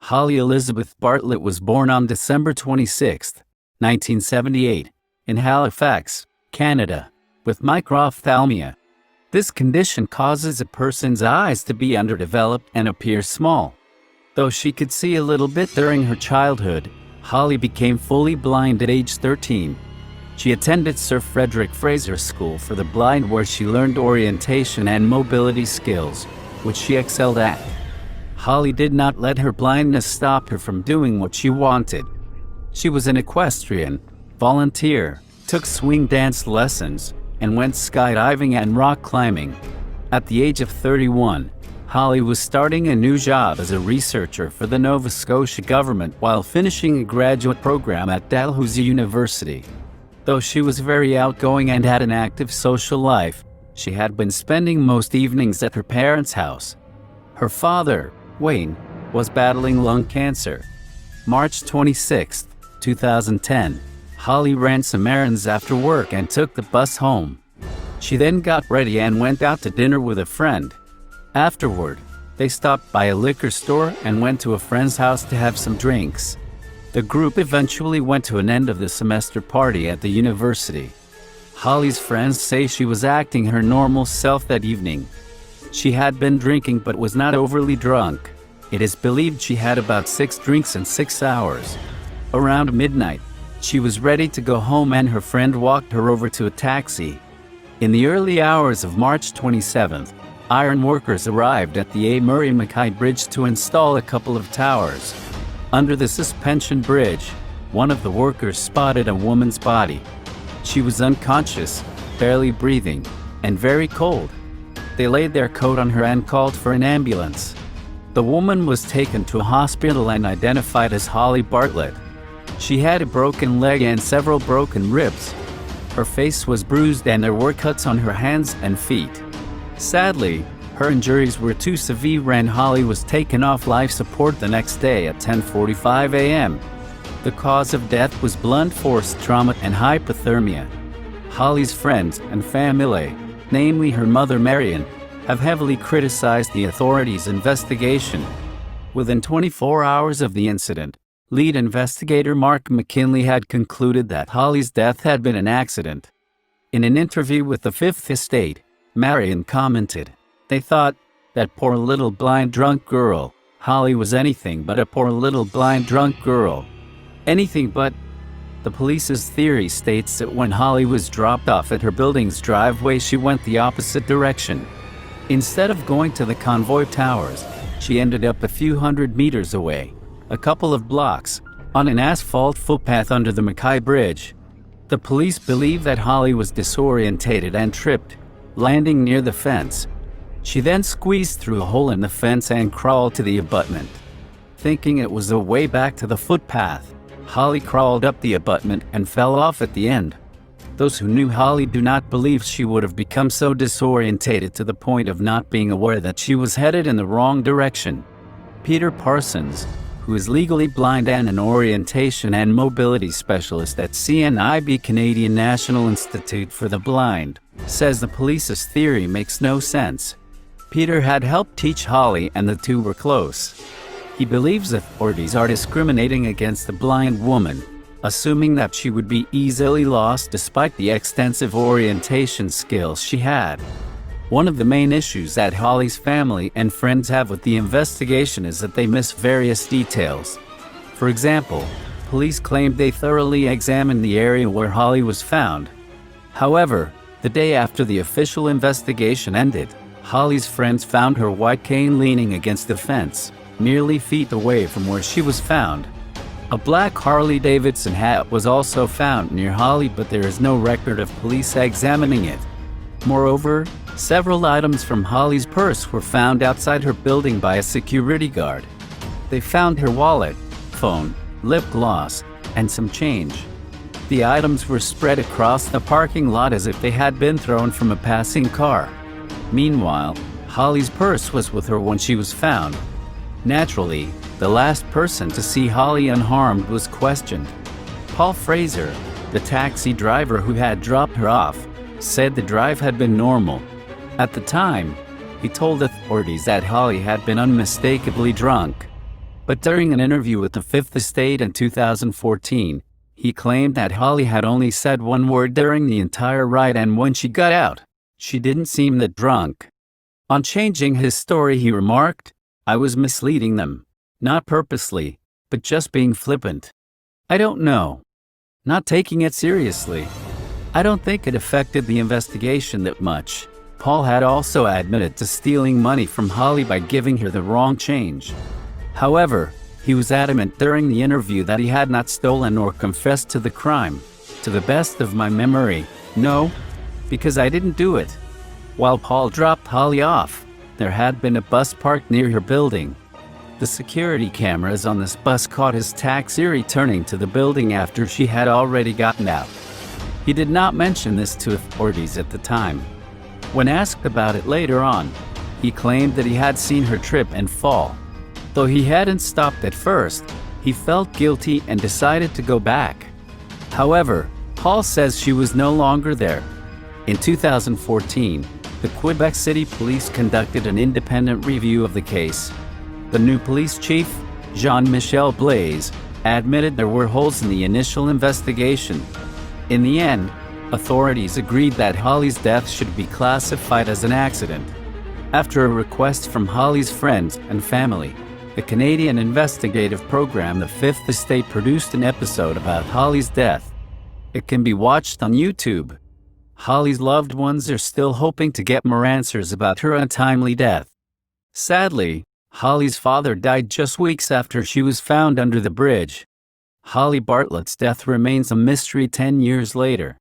Holly Elizabeth Bartlett was born on December 26, 1978, in Halifax, Canada, with microphthalmia. This condition causes a person's eyes to be underdeveloped and appear small. Though she could see a little bit during her childhood, Holly became fully blind at age 13. She attended Sir Frederick Fraser School for the Blind, where she learned orientation and mobility skills, which she excelled at. Holly did not let her blindness stop her from doing what she wanted. She was an equestrian, volunteer, took swing dance lessons, and went skydiving and rock climbing. At the age of 31, Holly was starting a new job as a researcher for the Nova Scotia government while finishing a graduate program at Dalhousie University. Though she was very outgoing and had an active social life, she had been spending most evenings at her parents' house. Her father, Wayne, was battling lung cancer. March 26, 2010, Holly ran some errands after work and took the bus home. She then got ready and went out to dinner with a friend. Afterward, they stopped by a liquor store and went to a friend's house to have some drinks. The group eventually went to an end-of-the-semester party at the university. Holly's friends say she was acting her normal self that evening. She had been drinking but was not overly drunk. It is believed she had about 6 drinks in 6 hours. Around midnight, she was ready to go home and her friend walked her over to a taxi. In the early hours of March 27th, iron workers arrived at the A. Murray Mackay Bridge to install a couple of towers. Under the suspension bridge, one of the workers spotted a woman's body. She was unconscious, barely breathing, and very cold. They laid their coat on her and called for an ambulance. The woman was taken to a hospital and identified as Holly Bartlett. She had a broken leg and several broken ribs. Her face was bruised and there were cuts on her hands and feet. Sadly, her injuries were too severe and Holly was taken off life support the next day at 10:45 a.m. The cause of death was blunt force trauma and hypothermia. Holly's friends and family, namely her mother Marion, have heavily criticized the authorities' investigation. Within 24 hours of the incident, lead investigator Mark McKinley had concluded that Holly's death had been an accident. In an interview with the Fifth Estate, Marion commented, "They thought, that poor little blind drunk girl. Holly was anything but a poor little blind drunk girl. Anything but." The police's theory states that when Holly was dropped off at her building's driveway, she went the opposite direction. Instead of going to the convoy towers, she ended up a few hundred meters away, a couple of blocks, on an asphalt footpath under the Mackay Bridge. The police believe that Holly was disorientated and tripped, landing near the fence. She then squeezed through a hole in the fence and crawled to the abutment. Thinking it was a way back to the footpath, Holly crawled up the abutment and fell off at the end. Those who knew Holly do not believe she would have become so disorientated to the point of not being aware that she was headed in the wrong direction. Peter Parsons, who is legally blind and an orientation and mobility specialist at CNIB, Canadian National Institute for the Blind, says the police's theory makes no sense. Peter had helped teach Holly and the two were close. He believes authorities are discriminating against the blind woman, assuming that she would be easily lost despite the extensive orientation skills she had. One of the main issues that Holly's family and friends have with the investigation is that they miss various details. For example, police claimed they thoroughly examined the area where Holly was found. However, the day after the official investigation ended, Holly's friends found her white cane leaning against the fence, merely feet away from where she was found. A black Harley-Davidson hat was also found near Holly, but there is no record of police examining it. Moreover, several items from Holly's purse were found outside her building by a security guard. They found her wallet, phone, lip gloss, and some change. The items were spread across the parking lot as if they had been thrown from a passing car. Meanwhile, Holly's purse was with her when she was found. Naturally, the last person to see Holly unharmed was questioned. Paul Fraser, the taxi driver who had dropped her off, said the drive had been normal. At the time, he told authorities that Holly had been unmistakably drunk. But during an interview with the Fifth Estate in 2014, he claimed that Holly had only said one word during the entire ride, and when she got out, she didn't seem that drunk. On changing his story, he remarked, "I was misleading them. Not purposely, but just being flippant. I don't know. Not taking it seriously. I don't think it affected the investigation that much." Paul had also admitted to stealing money from Holly by giving her the wrong change. However, he was adamant during the interview that he had not stolen or confessed to the crime. "To the best of my memory, no, because I didn't do it." While Paul dropped Holly off, there had been a bus parked near her building. The security cameras on this bus caught his taxi returning to the building after she had already gotten out. He did not mention this to authorities at the time. When asked about it later on, he claimed that he had seen her trip and fall. Though he hadn't stopped at first, he felt guilty and decided to go back. However, Paul says she was no longer there. In 2014, the Quebec City Police conducted an independent review of the case. The new police chief, Jean-Michel Blaise, admitted there were holes in the initial investigation. In the end, authorities agreed that Holly's death should be classified as an accident. After a request from Holly's friends and family, the Canadian investigative program The Fifth Estate produced an episode about Holly's death. It can be watched on YouTube. Holly's loved ones are still hoping to get more answers about her untimely death. Sadly, Holly's father died just weeks after she was found under the bridge. Holly Bartlett's death remains a mystery 10 years later.